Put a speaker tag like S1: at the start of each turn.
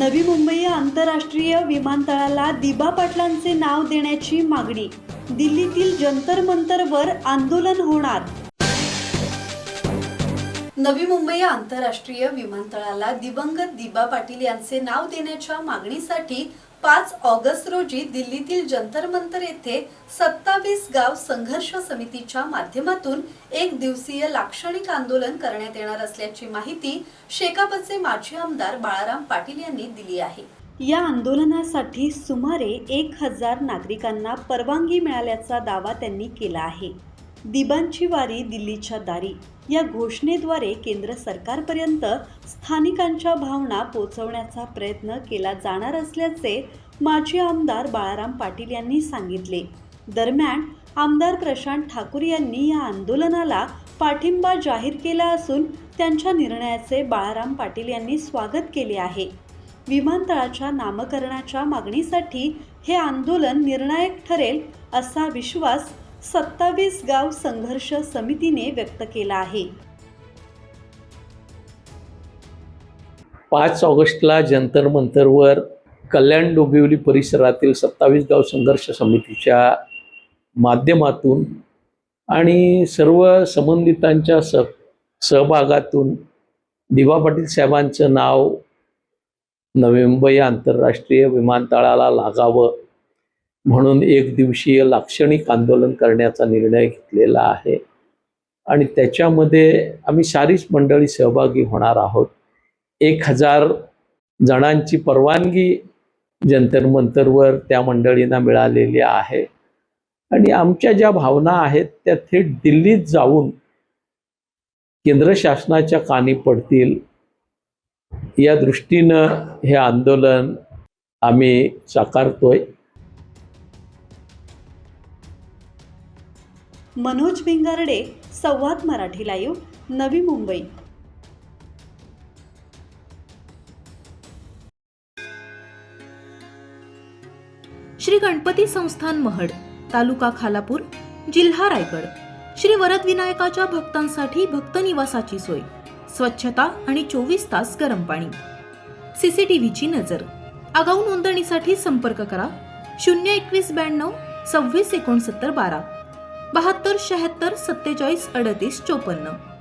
S1: नवी मुंबई आंतरराष्ट्रीय विमानतळाला दिबा पाटलांचे नाव देण्याची मागणी. दिल्लीतील जंतर मंतरवर आंदोलन होणार. नवी मुंबई आंतरराष्ट्रीय विमानतळाला दिवंगत दिबा पाटील यांचे नाव देण्याच्या मागणीसाठी 5 ऑगस्ट रोजी दिल्लीतील जंतर मंतर येथे 27 गाव संघर्ष समितीच्या माध्यमातून एक दिवसीय लाक्षणिक आंदोलन करण्यात येणार असल्याची माहिती शेकापचे माजी आमदार बाळाराम पाटील यांनी दिली आहे. या आंदोलनासाठी सुमारे 1000 नागरिकांना परवानगी मिळाल्याचा दावा त्यांनी केला आहे. दिबांची वारी दिल्लीच्या दारी या घोषणेद्वारे केंद्र सरकारपर्यंत स्थानिकांच्या भावना पोहोचवण्याचा प्रयत्न केला जाणार असल्याचे माजी आमदार बाळाराम पाटील यांनी सांगितले. दरम्यान आमदार प्रशांत ठाकूर यांनी या आंदोलनाला पाठिंबा जाहीर केला असून त्यांच्या निर्णयाचे बाळाराम पाटील यांनी स्वागत केले आहे. विमानतळाच्या नामकरणाच्या मागणीसाठी हे आंदोलन निर्णायक ठरेल असा विश्वास 27 गाव संघर्ष समितीने व्यक्त केला आहे.
S2: 5 ऑगस्टला जंतर मंतरवर कल्याण डोंबिवली परिसरातील 27 गाव संघर्ष समितीच्या माध्यमातून आणि सर्व संबंधितांच्या सहभागातून दिबा पाटील साहेबांचं नाव नवी मुंबई आंतरराष्ट्रीय विमानतळाला लागावं म्हणून एक दिवसीय लाक्षणिक आंदोलन करण्याचा निर्णय घेतलेला आहे आणि त्याच्यामध्ये आम्ही सारीच मंडळी सहभागी होणार आहोत. 1000 जणांची परवानगी जंतर मंतरवर त्या मंडळींना मिळालेली आहे आणि आमच्या ज्या भावना आहेत त्या थेट दिल्लीत जाऊन केंद्र शासनाच्या कानी पडतील या दृष्टीनं हे आंदोलन आम्ही साकारतोय.
S1: मनोज भिंगारडे, संवाद मराठी लाईव्ह, नवी मुंबई.
S3: श्री गणपती संस्थान महड, तालुका खालापूर, जिल्हा रायगड. श्री वरद विनायकाच्या भक्तांसाठी भक्त निवासाची सोय, स्वच्छता आणि 24 तास गरम पाणी. सीसीटीव्हीची नजर. आगाऊ नोंदणीसाठी संपर्क करा 02192 26 69 12 72 76 47 38 54.